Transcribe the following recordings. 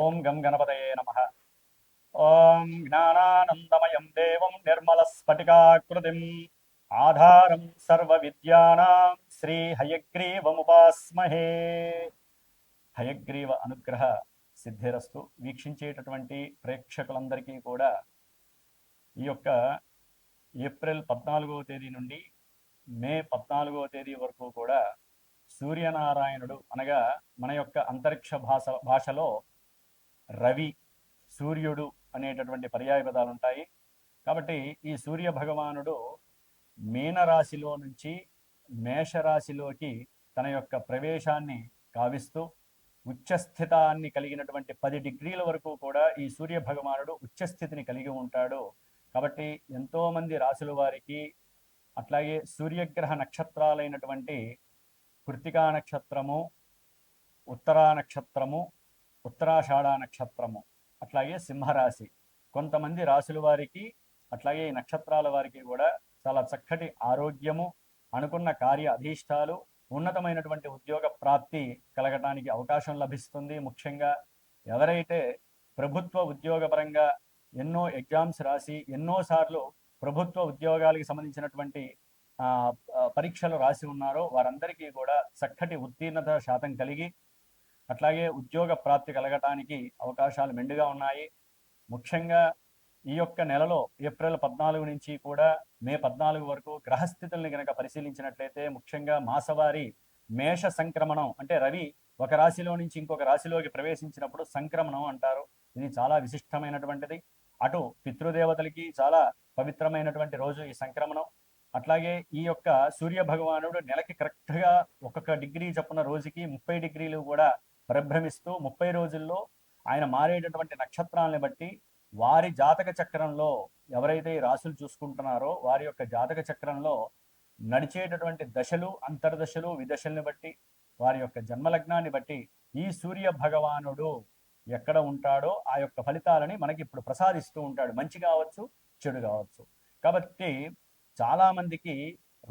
ఓం గం గణపతయే నమః. ఓం జ్ఞానానందమయం దేవం నిర్మలస్ఫటికాకృతిం ఆధారం సర్వవిద్యానాం శ్రీ హయగ్రీవముపాస్మహే. హయగ్రీవ అనుగ్రహ సిద్ధిరస్తు. వీక్షించేటటువంటి ప్రేక్షకులందరికీ కూడా ఈ యొక్క ఏప్రిల్ 14వ తేదీ నుండి మే 14వ తేదీ వరకు కూడా సూర్యనారాయణుడు అనగా మన యొక్క అంతరిక్ష భాషలో రవి, సూర్యుడు అనేటటువంటి పర్యాయ పదాలు ఉంటాయి. కాబట్టి ఈ సూర్య భగవానుడు మీనరాశిలో నుంచి మేషరాశిలోకి తన యొక్క ప్రవేశాన్ని కావిస్తూ ఉచ్చస్థితాన్ని కలిగినటువంటి 10 డిగ్రీల వరకు కూడా ఈ సూర్య భగవానుడు ఉచ్చస్థితిని కలిగి ఉంటాడు. కాబట్టి ఎంతోమంది రాశుల వారికి అట్లాగే సూర్యగ్రహ నక్షత్రాలైనటువంటి కృత్తికా నక్షత్రము, ఉత్తరా నక్షత్రము, ఉత్తరాషాఢ నక్షత్రము, అట్లాగే సింహరాశి, కొంతమంది రాశుల వారికి అట్లాగే ఈ నక్షత్రాల వారికి కూడా చాలా చక్కటి ఆరోగ్యము, అనుకున్న కార్య అధీష్టాలు, ఉన్నతమైనటువంటి ఉద్యోగ ప్రాప్తి కలగడానికి అవకాశం లభిస్తుంది. ముఖ్యంగా ఎవరైతే ప్రభుత్వ ఉద్యోగపరంగా ఎన్నో ఎగ్జామ్స్ రాసి ఎన్నోసార్లు ప్రభుత్వ ఉద్యోగాలకు సంబంధించినటువంటి పరీక్షలు రాసి ఉన్నారో వారందరికీ కూడా చక్కటి ఉత్తీర్ణత శాతం కలిగి అట్లాగే ఉద్యోగ ప్రాప్తి కలగటానికి అవకాశాలు మెండుగా ఉన్నాయి. ముఖ్యంగా ఈ యొక్క నెలలో ఏప్రిల్ 14 నుంచి కూడా మే 14 వరకు గ్రహస్థితుల్ని కనుక పరిశీలించినట్లయితే ముఖ్యంగా మాసవారి మేష సంక్రమణం అంటే రవి ఒక రాశిలో నుంచి ఇంకొక రాశిలోకి ప్రవేశించినప్పుడు సంక్రమణం అంటారు. ఇది చాలా విశిష్టమైనటువంటిది. అటు పితృదేవతలకి చాలా పవిత్రమైనటువంటి రోజు ఈ సంక్రమణం. అట్లాగే ఈ యొక్క సూర్య భగవానుడు నెలకి కరెక్ట్గా 1 డిగ్రీ చొప్పున రోజుకి 30 డిగ్రీలు కూడా పరిభ్రమిస్తూ 30 రోజుల్లో ఆయన మారేటటువంటి నక్షత్రాలను బట్టి వారి జాతక చక్రంలో ఎవరైతే ఈ రాశులు చూసుకుంటున్నారో వారి యొక్క జాతక చక్రంలో నడిచేటటువంటి దశలు, అంతర్దశలు, విదశల్ని బట్టి వారి యొక్క జన్మలగ్నాన్ని బట్టి ఈ సూర్య భగవానుడు ఎక్కడ ఉంటాడో ఆ యొక్క ఫలితాలని మనకి ఇప్పుడు ప్రసాదిస్తూ ఉంటాడు. మంచి కావచ్చు, చెడు కావచ్చు. కాబట్టి చాలామందికి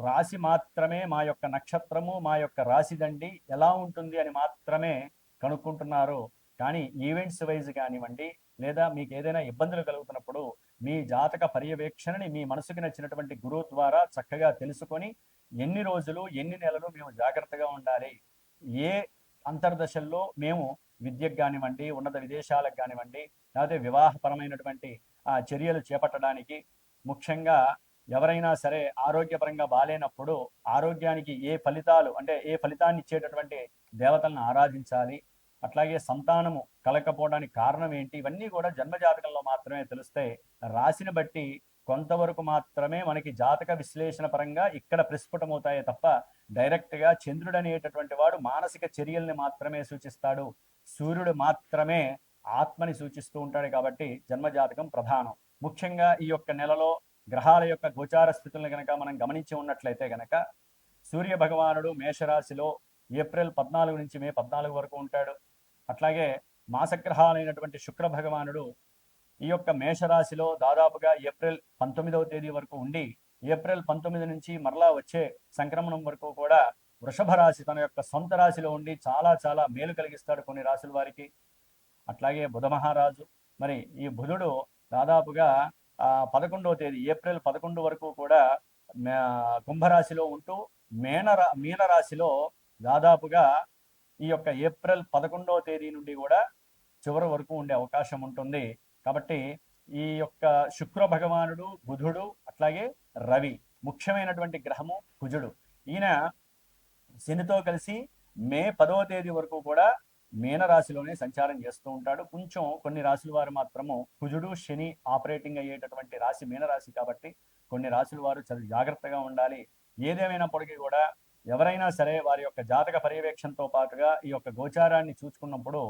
రాశి మాత్రమే మా యొక్క నక్షత్రము, మా యొక్క రాశిదండి ఎలా ఉంటుంది అని మాత్రమే కనుక్కుంటున్నారు. కానీ ఈవెంట్స్ వైజ్ కానివ్వండి, లేదా మీకు ఏదైనా ఇబ్బందులు కలుగుతున్నప్పుడు మీ జాతక పర్యవేక్షణని మీ మనసుకి నచ్చినటువంటి గురువు ద్వారా చక్కగా తెలుసుకొని ఎన్ని రోజులు, ఎన్ని నెలలు మేము జాగ్రత్తగా ఉండాలి, ఏ అంతర్దశల్లో మేము విద్యకు కానివ్వండి, ఉన్నత విదేశాలకు కానివ్వండి, లేకపోతే వివాహపరమైనటువంటి చర్యలు చేపట్టడానికి, ముఖ్యంగా ఎవరైనా సరే ఆరోగ్యపరంగా బాలేనప్పుడు ఆరోగ్యానికి ఏ ఫలితాలు అంటే ఏ ఫలితాన్ని ఇచ్చేటటువంటి దేవతలను ఆరాధించాలి, అట్లాగే సంతానము కలగకపోవడానికి కారణం ఏంటి, ఇవన్నీ కూడా జన్మజాతకంలో మాత్రమే తెలుస్తాయి. రాశిని బట్టి కొంతవరకు మాత్రమే మనకి జాతక విశ్లేషణ పరంగా ఇక్కడ ప్రస్ఫుటమవుతాయే తప్ప డైరెక్ట్గా చంద్రుడు అనేటటువంటి వాడు మానసిక చర్యల్ని మాత్రమే సూచిస్తాడు, సూర్యుడు మాత్రమే ఆత్మని సూచిస్తూ ఉంటాడు. కాబట్టి జన్మజాతకం ప్రధానం. ముఖ్యంగా ఈ యొక్క నెలలో గ్రహాల యొక్క గోచార స్థితులను కనుక మనం గమనించి ఉన్నట్లయితే కనుక సూర్య భగవానుడు మేషరాశిలో ఏప్రిల్ 14 నుంచి మే 14 వరకు ఉంటాడు. అట్లాగే మాసగ్రహాలైనటువంటి శుక్ర భగవానుడు ఈ యొక్క మేషరాశిలో దాదాపుగా ఏప్రిల్ 19వ తేదీ వరకు ఉండి ఏప్రిల్ 19 నుంచి మరలా వచ్చే సంక్రమణం వరకు కూడా వృషభ రాశి తన యొక్క సొంత రాశిలో ఉండి చాలా చాలా మేలు కలిగిస్తాడు కొన్ని రాశుల వారికి. అట్లాగే బుధ మహారాజు, మరి ఈ బుధుడు దాదాపుగా 11వ తేదీ ఏప్రిల్ 11 వరకు కూడా కుంభరాశిలో ఉంటూ మీనరాశిలో దాదాపుగా ఈ యొక్క ఏప్రిల్ 11వ తేదీ నుండి కూడా చివరి వరకు ఉండే అవకాశం ఉంటుంది. కాబట్టి ఈ యొక్క శుక్ర భగవానుడు, బుధుడు, అట్లాగే రవి, ముఖ్యమైనటువంటి గ్రహము కుజుడు. ఈయన శనితో కలిసి మే 10వ తేదీ వరకు కూడా మీనరాశిలోనే సంచారం చేస్తూ ఉంటాడు. కొంచెం కొన్ని రాశుల వారు మాత్రము కుజుడు, శని ఆపరేటింగ్ అయ్యేటటువంటి రాశి మీనరాశి కాబట్టి కొన్ని రాశుల వారు చాలా జాగ్రత్తగా ఉండాలి. ఏదేమైనప్పటికీ కూడా ఎవరైనా సరే వారి యొక్క జాతక పర్యవేక్షణతో పాటుగా ఈ యొక్క గోచారాన్ని చూసుకున్నప్పుడు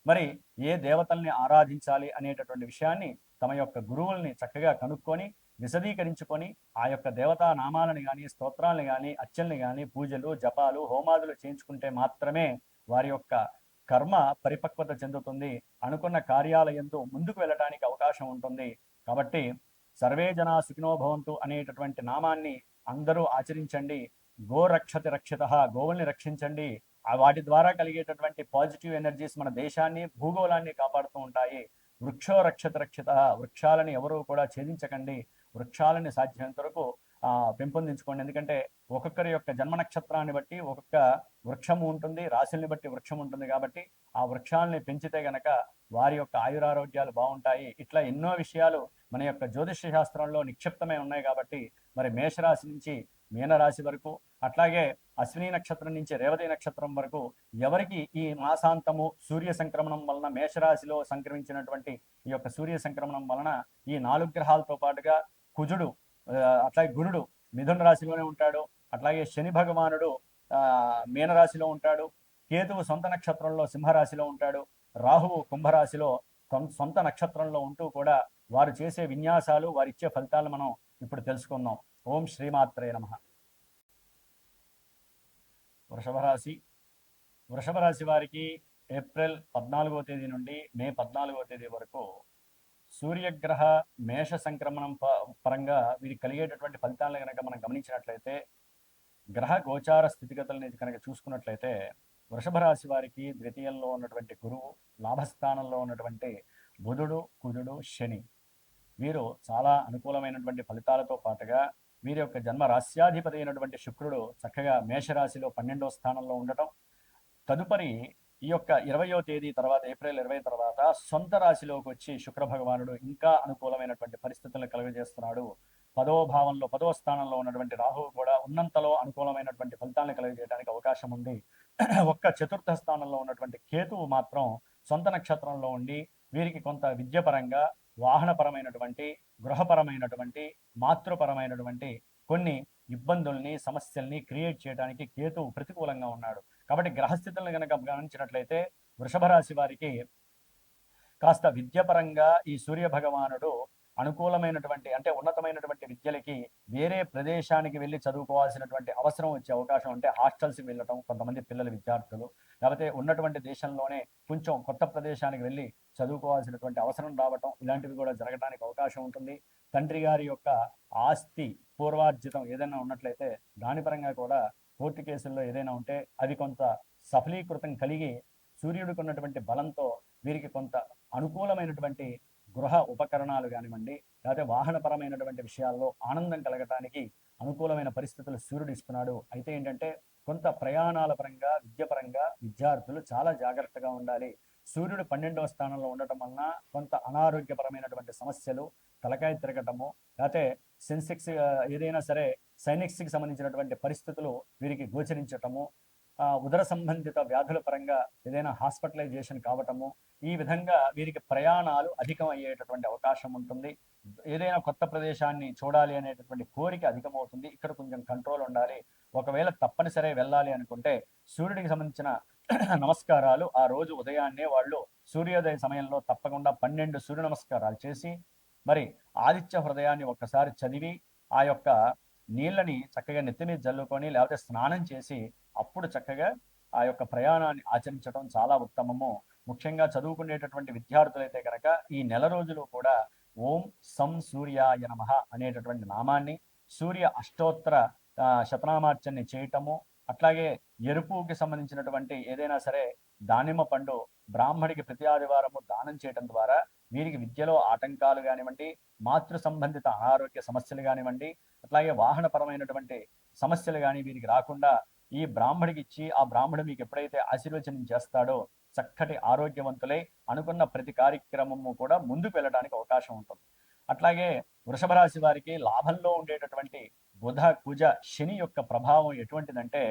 మరి ఏ దేవతల్ని ఆరాధించాలి అనేటటువంటి విషయాన్ని తమ యొక్క గురువుల్ని చక్కగా కనుక్కొని విశదీకరించుకొని ఆ యొక్క దేవతా నామాలను కానీ, స్తోత్రాలను కానీ, అర్చనలు కానీ, పూజలు, జపాలు, హోమాదులు చేయించుకుంటే మాత్రమే వారి యొక్క కర్మ పరిపక్వత చెందుతుంది, అనుకున్న కార్యాలయంతో ముందుకు వెళ్ళటానికి అవకాశం ఉంటుంది. కాబట్టి సర్వే జనా సుఖినో భవంతు అనేటటువంటి నామాన్ని అందరూ ఆచరించండి. గో రక్షతి రక్షిత, గోవుల్ని రక్షించండి, వాటి ద్వారా కలిగేటటువంటి పాజిటివ్ ఎనర్జీస్ మన దేశాన్ని భూగోళాన్ని కాపాడుతూ ఉంటాయి. వృక్షో రక్షత రక్షిత, వృక్షాలని ఎవరు కూడా ఛేదించకండి, వృక్షాలని సాధ్యమైనంత వరకు పెంపొందించుకోండి. ఎందుకంటే ఒక్కొక్కరి యొక్క జన్మ నక్షత్రాన్ని బట్టి ఒక్కొక్క వృక్షము ఉంటుంది, రాశుల్ని బట్టి వృక్షం ఉంటుంది. కాబట్టి ఆ వృక్షాలని పెంచితే గనక వారి యొక్క ఆయురారోగ్యాలు బాగుంటాయి. ఇట్లా ఎన్నో విషయాలు మన యొక్క జ్యోతిష్య శాస్త్రంలో నిక్షిప్తమై ఉన్నాయి. కాబట్టి మరి మేషరాశి నుంచి మీనరాశి వరకు, అట్లాగే అశ్విని నక్షత్రం నుంచి రేవతి నక్షత్రం వరకు ఎవరికి ఈ మాసాంతము సూర్య సంక్రమణం వలన మేషరాశిలో సంక్రమించినటువంటి ఈ యొక్క సూర్య సంక్రమణం వలన ఈ 4 గ్రహాలతో పాటుగా కుజుడు, అట్లాగే గురుడు మిథున రాశిలోనే ఉంటాడు, అట్లాగే శని భగవానుడు మీనరాశిలో ఉంటాడు, కేతువు సొంత నక్షత్రంలో సింహరాశిలో ఉంటాడు, రాహువు కుంభరాశిలో సొంత నక్షత్రంలో ఉంటూ కూడా వారు చేసే విన్యాసాలు, వారిచ్చే ఫలితాలు మనం ఇప్పుడు తెలుసుకుందాం. ఓం శ్రీమాత్రే నమః. వృషభ రాశి వారికి ఏప్రిల్ 14వ తేదీ నుండి మే 14వ తేదీ వరకు సూర్యగ్రహ మేష సంక్రమణం పరంగా వీరికి కలిగేటటువంటి ఫలితాలను కనుక మనం గమనించినట్లయితే, గ్రహ గోచార స్థితిగతులని కనుక చూసుకున్నట్లయితే, వృషభ రాశి వారికి ద్వితీయంలో ఉన్నటువంటి గురువు, లాభస్థానంలో ఉన్నటువంటి బుధుడు, కుజుడు, శని వీరు చాలా అనుకూలమైనటువంటి ఫలితాలతో పాటుగా వీరి యొక్క జన్మ రాశ్యాధిపతి అయినటువంటి శుక్రుడు చక్కగా మేషరాశిలో 12వ స్థానంలో ఉండటం, తదుపరి ఈ యొక్క 20వ తేదీ తర్వాత, ఏప్రిల్ 20 తర్వాత సొంత రాశిలోకి వచ్చి శుక్ర భగవానుడు ఇంకా అనుకూలమైనటువంటి పరిస్థితులను కలుగజేస్తున్నాడు. 10వ భావంలో 10వ స్థానంలో ఉన్నటువంటి రాహువు కూడా ఉన్నంతలో అనుకూలమైనటువంటి ఫలితాలను కలుగజేయడానికి అవకాశం ఉంది. ఒక్క చతుర్థ స్థానంలో ఉన్నటువంటి కేతువు మాత్రం సొంత నక్షత్రంలో ఉండి వీరికి కొంత విద్యపరంగా, వాహనపరమైనటువంటి, గృహపరమైనటువంటి, మాతృపరమైనటువంటి కొన్ని ఇబ్బందుల్ని, సమస్యల్ని క్రియేట్ చేయడానికి కేతువు ప్రతికూలంగా ఉన్నాడు. కాబట్టి గ్రహస్థితులను కనుక గమనించినట్లయితే వృషభ రాశి వారికి కాస్త విద్యపరంగా ఈ సూర్య భగవానుడు అనుకూలమైనటువంటి, అంటే ఉన్నతమైనటువంటి విద్యలకి వేరే ప్రదేశానికి వెళ్ళి చదువుకోవాల్సినటువంటి అవసరం వచ్చే అవకాశం, అంటే హాస్టల్స్కి వెళ్ళటం కొంతమంది పిల్లల విద్యార్థులు, లేకపోతే ఉన్నటువంటి దేశంలోనే కొంచెం కొత్త ప్రదేశానికి వెళ్ళి చదువుకోవాల్సినటువంటి అవసరం రావటం, ఇలాంటివి కూడా జరగడానికి అవకాశం ఉంటుంది. తండ్రి గారి యొక్క ఆస్తి పూర్వార్జితం ఏదైనా ఉన్నట్లయితే దాని పరంగా కూడా కోర్టు కేసుల్లో ఏదైనా ఉంటే అవి కొంత సఫలీకృతం కలిగి సూర్యుడికి ఉన్నటువంటి బలంతో వీరికి కొంత అనుకూలమైనటువంటి గృహ ఉపకరణాలు కానివ్వండి, లేకపోతే వాహనపరమైనటువంటి విషయాల్లో ఆనందం కలగటానికి అనుకూలమైన పరిస్థితులు సూర్యుడు ఇస్తున్నాడు. అయితే ఏంటంటే కొంత ప్రయాణాల పరంగా, విద్యపరంగా విద్యార్థులు చాలా జాగ్రత్తగా ఉండాలి. సూర్యుడు 12వ స్థానంలో ఉండటం వలన కొంత అనారోగ్యపరమైనటువంటి సమస్యలు, తలకాయ తిరగటము, లేకపోతే సెన్సెక్స్ ఏదైనా సరే సైనిక్స్కి సంబంధించినటువంటి పరిస్థితులు వీరికి గోచరించటము, ఉదర సంబంధిత వ్యాధుల పరంగా ఏదైనా హాస్పిటలైజేషన్ కావటము, ఈ విధంగా వీరికి ప్రయాణాలు అధికం అయ్యేటటువంటి అవకాశం ఉంటుంది. ఏదైనా కొత్త ప్రదేశాన్ని చూడాలి అనేటటువంటి కోరిక అధికమవుతుంది. ఇక్కడ కొంచెం కంట్రోల్ ఉండాలి. ఒకవేళ తప్పనిసరి వెళ్ళాలి అనుకుంటే సూర్యుడికి సంబంధించిన నమస్కారాలు ఆ రోజు ఉదయాన్నే వాళ్ళు సూర్యోదయ సమయంలో తప్పకుండా 12 సూర్య నమస్కారాలు చేసి, మరి ఆదిత్య హృదయాన్ని ఒక్కసారి చదివి ఆ యొక్క నీళ్ళని చక్కగా నెత్తి మీద జల్లుకొని, లేకపోతే స్నానం చేసి అప్పుడు చక్కగా ఆ యొక్క ప్రయాణాన్ని ఆచరించడం చాలా ఉత్తమము. ముఖ్యంగా చదువుకునేటటువంటి విద్యార్థులైతే కనుక ఈ నెల రోజులు కూడా ఓం సం సూర్యాయ నమః అనేటటువంటి నామాన్ని, సూర్య అష్టోత్తర శతనామార్చనని చేయటము, అట్లాగే ఎరుపుకి సంబంధించినటువంటి ఏదైనా సరే దానిమ్మ పండు బ్రాహ్మడికి ప్రతి ఆదివారము దానం చేయటం ద్వారా వీరికి విద్యలో ఆటంకాలు కానివ్వండి, మాతృ సంబంధిత అనారోగ్య సమస్యలు కానివ్వండి, అట్లాగే వాహనపరమైనటువంటి సమస్యలు కానీ వీరికి రాకుండా ఈ బ్రాహ్మడికి ఇచ్చి ఆ బ్రాహ్మడు మీకు ఎప్పుడైతే ఆశీర్వచనం చేస్తాడో చక్కటి ఆరోగ్యవంతులై అనుకున్న ప్రతి కార్యక్రమము కూడా ముందుకు వెళ్ళడానికి అవకాశం ఉంటుంది. అట్లాగే వృషభ రాశి వారికి లాభంలో ఉండేటటువంటి బుధ, కుజ, శని యొక్క ప్రభావం ఎటువంటిదంటే,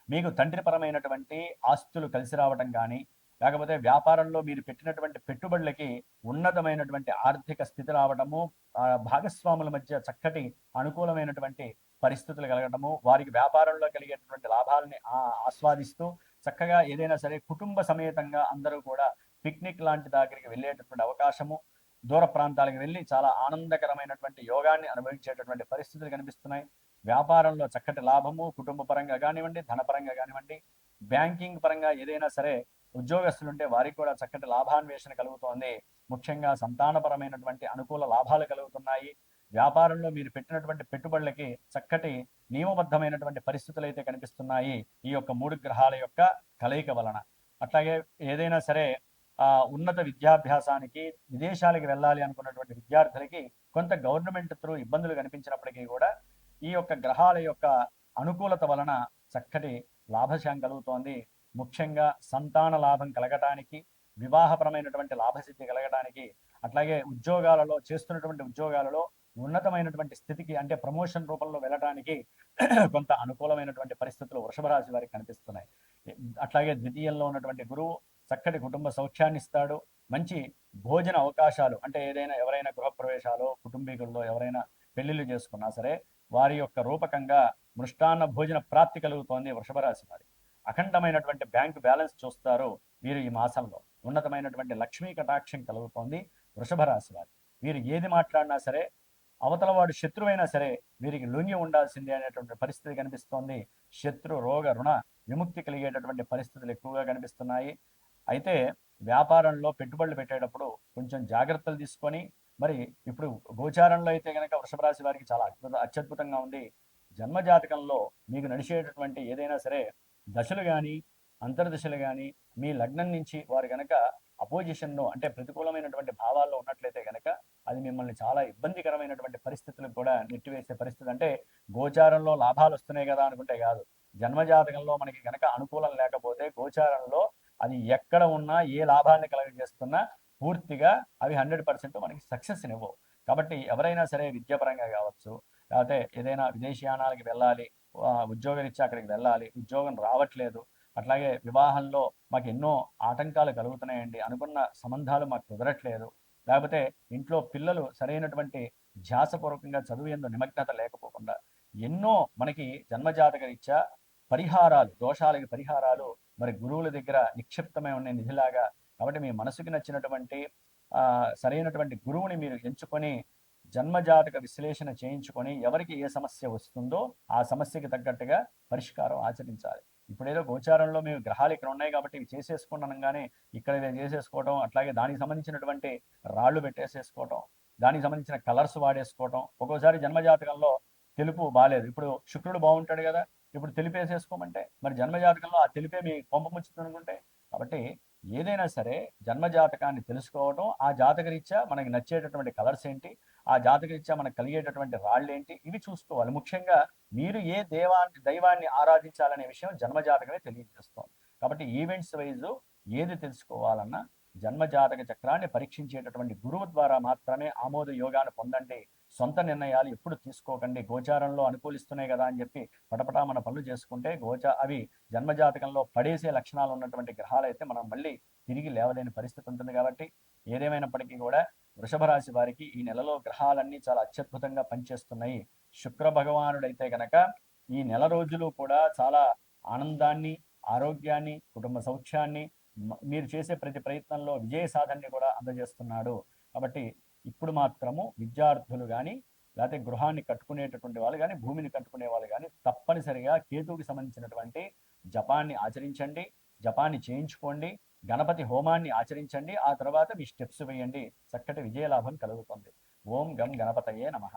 మీకు తండ్రి పరమైనటువంటి ఆస్తులు కలిసి రావడం కానీ, లేకపోతే వ్యాపారంలో మీరు పెట్టినటువంటి పెట్టుబడులకి ఉన్నతమైనటువంటి ఆర్థిక స్థితి రావడము, భాగస్వాముల మధ్య చక్కటి అనుకూలమైనటువంటి పరిస్థితులు కలగడము, వారికి వ్యాపారంలో కలిగేటటువంటి లాభాలని ఆస్వాదిస్తూ చక్కగా ఏదైనా సరే కుటుంబ సమేతంగా అందరూ కూడా పిక్నిక్ లాంటి దగ్గరికి వెళ్ళేటటువంటి అవకాశము, దూర ప్రాంతాలకు వెళ్ళి చాలా ఆనందకరమైనటువంటి యోగాన్ని అనుభవించేటటువంటి పరిస్థితులు కనిపిస్తున్నాయి. వ్యాపారంలో చక్కటి లాభము, కుటుంబ పరంగా కానివ్వండి, ధనపరంగా కానివ్వండి, బ్యాంకింగ్ పరంగా ఏదైనా సరే ఉద్యోగస్తులుంటే వారికి కూడా చక్కటి లాభాన్వేషణ కలుగుతోంది. ముఖ్యంగా సంతానపరమైనటువంటి అనుకూల లాభాలు కలుగుతున్నాయి. వ్యాపారంలో మీరు పెట్టినటువంటి పెట్టుబడులకి చక్కటి నియమబద్ధమైనటువంటి పరిస్థితులు అయితే కనిపిస్తున్నాయి ఈ యొక్క 3 గ్రహాల యొక్క కలయిక వలన. అట్లాగే ఏదైనా సరే ఉన్నత విద్యాభ్యాసానికి విదేశాలకు వెళ్ళాలి అనుకున్నటువంటి విద్యార్థులకి కొంత గవర్నమెంట్ త్రూ ఇబ్బందులు కనిపించినప్పటికీ కూడా ఈ యొక్క గ్రహాల యొక్క అనుకూలత వలన చక్కటి లాభశాం కలుగుతోంది. ముఖ్యంగా సంతాన లాభం కలగటానికి, వివాహపరమైనటువంటి లాభసిద్ధి కలగటానికి, అట్లాగే ఉద్యోగాలలో చేస్తున్నటువంటి ఉద్యోగాలలో ఉన్నతమైనటువంటి స్థితికి అంటే ప్రమోషన్ రూపంలో వెళ్ళటానికి కొంత అనుకూలమైనటువంటి పరిస్థితులు వృషభ రాశి వారికి కనిపిస్తున్నాయి. అట్లాగే ద్వితీయంలో ఉన్నటువంటి గురువు చక్కటి కుటుంబ సౌఖ్యాన్ని ఇస్తాడు. మంచి భోజన అవకాశాలు అంటే ఏదైనా ఎవరైనా గృహప్రవేశాలు, కుటుంబీకుల్లో ఎవరైనా పెళ్లిళ్ళు చేసుకున్నా సరే వారి యొక్క రూపకంగా మృష్టాన్న భోజన ప్రాప్తి కలుగుతోంది వృషభ రాశి వారి. అఖండమైనటువంటి బ్యాంకు బ్యాలెన్స్ చూస్తారు వీరు ఈ మాసంలో. ఉన్నతమైనటువంటి లక్ష్మీ కటాక్షం కలుగుతోంది వృషభ రాశి వారి. వీరు ఏది మాట్లాడినా సరే అవతల వాడు శత్రువైనా సరే వీరికి లొంగి ఉండాల్సిందే అనేటువంటి పరిస్థితి కనిపిస్తోంది. శత్రు రోగ రుణ విముక్తి కలిగేటటువంటి పరిస్థితులు ఎక్కువగా కనిపిస్తున్నాయి. అయితే వ్యాపారంలో పెట్టుబడులు పెట్టేటప్పుడు కొంచెం జాగ్రత్తలు తీసుకొని మరి ఇప్పుడు గోచారంలో అయితే కనుక వృషభ రాశి వారికి చాలా అత్యద్భుతంగా ఉంది. జన్మజాతకంలో మీకు నడిచేటటువంటి ఏదైనా సరే దశలు కానీ అంతర్దశలు కానీ మీ లగ్నం నుంచి వారు కనుక అపోజిషన్లో అంటే ప్రతికూలమైనటువంటి భావాల్లో ఉన్నట్లయితే కనుక అది మిమ్మల్ని చాలా ఇబ్బందికరమైనటువంటి పరిస్థితులకు కూడా నెట్టివేసే పరిస్థితి. అంటే గోచారంలో లాభాలు వస్తున్నాయి కదా అనుకుంటే కాదు, జన్మజాతకంలో మనకి కనుక అనుకూలం లేకపోతే గోచారంలో అది ఎక్కడ ఉన్నా ఏ లాభాన్ని కలగజేస్తున్నా పూర్తిగా అవి 100% మనకి సక్సెస్నివ్వవు. కాబట్టి ఎవరైనా సరే విద్యాపరంగా కావచ్చు, లేకపోతే ఏదైనా విదేశీయానాలకి వెళ్ళాలి, ఉద్యోగరీత్యా అక్కడికి వెళ్ళాలి, ఉద్యోగం రావట్లేదు, అట్లాగే వివాహంలో మాకు ఎన్నో ఆటంకాలు కలుగుతున్నాయండి, అనుకున్న సంబంధాలు మాకు కుదరట్లేదు, లేకపోతే ఇంట్లో పిల్లలు సరైనటువంటి ధ్యాసపూర్వకంగా చదువు ఎందు నిమగ్నత లేకపోకుండా ఎన్నో మనకి జన్మజాతక రీత్యా పరిహారాలు, దోషాలకి పరిహారాలు మరి గురువుల దగ్గర నిక్షిప్తమై ఉన్న నిధిలాగా. కాబట్టి మీ మనసుకి నచ్చినటువంటి సరైనటువంటి గురువుని మీరు ఎంచుకొని జన్మజాతక విశ్లేషణ చేయించుకొని ఎవరికి ఏ సమస్య వస్తుందో ఆ సమస్యకి తగ్గట్టుగా పరిష్కారం ఆచరించాలి. ఇప్పుడేదో గోచారంలో మేము గ్రహాలు ఇక్కడ ఉన్నాయి కాబట్టి ఇవి చేసేసుకున్నాగానే ఇక్కడ చేసేసుకోవటం, అట్లాగే దానికి సంబంధించినటువంటి రాళ్ళు పెట్టేసేసుకోవటం, దానికి సంబంధించిన కలర్స్ వాడేసుకోవటం. ఒక్కోసారి జన్మజాతకంలో తెలుపు బాగాలేదు, ఇప్పుడు శుక్రుడు బాగుంటాడు కదా, ఇప్పుడు తెలిపేసేసుకోమంటే మరి జన్మజాతకంలో ఆ తెలిపే మీ కొంప ముచ్చుతుంది అనుకుంటే. కాబట్టి ఏదైనా సరే జన్మజాతకాన్ని తెలుసుకోవటం, ఆ జాతకరీత్యా మనకి నచ్చేటటువంటి కలర్స్ ఏంటి, ఆ జాతకరీత్యా మనకు కలిగేటటువంటి రాళ్ళు ఏంటి, ఇవి చూసుకోవాలి. ముఖ్యంగా మీరు ఏ దైవాన్ని ఆరాధించాలనే విషయం జన్మజాతకమే తెలియజేస్తుంది. కాబట్టి ఈవెంట్స్ వైజు ఏది తెలుసుకోవాలన్నా జన్మజాతక చక్రాన్ని పరీక్షించేటటువంటి గురువు ద్వారా మాత్రమే ఆమోద యోగాన్ని పొందండి. సొంత నిర్ణయాలు ఎప్పుడు తీసుకోకండి. గోచారంలో అనుకూలిస్తున్నాయి కదా అని చెప్పి పటపటా మన పనులు చేసుకుంటే అవి జన్మజాతకంలో పడేసే లక్షణాలు ఉన్నటువంటి గ్రహాలు అయితే మనం మళ్ళీ తిరిగి లేవలేని పరిస్థితి ఉంటుంది. కాబట్టి ఏదేమైనప్పటికీ కూడా వృషభ రాశి వారికి ఈ నెలలో గ్రహాలన్నీ చాలా అత్యద్భుతంగా పనిచేస్తున్నాయి. శుక్ర భగవానుడైతే గనక ఈ నెల రోజులు కూడా చాలా ఆనందాన్ని, ఆరోగ్యాన్ని, కుటుంబ సౌఖ్యాన్ని, మీరు చేసే ప్రతి ప్రయత్నంలో విజయ సాధనని కూడా అందజేస్తున్నాడు. కాబట్టి ఇప్పుడు మాత్రము విద్యార్థులు కానీ లేకపోతే గృహాన్ని కట్టుకునేటటువంటి వాళ్ళు కానీ భూమిని కట్టుకునే వాళ్ళు కానీ తప్పనిసరిగా కేతువుకి సంబంధించినటువంటి జపాన్ని ఆచరించండి, జపాన్ని చేయించుకోండి, గణపతి హోమాన్ని ఆచరించండి. ఆ తర్వాత మీ స్టెప్స్ వేయండి, చక్కటి విజయలాభం కలుగుతుంది. ఓం గం గణపతయే నమః.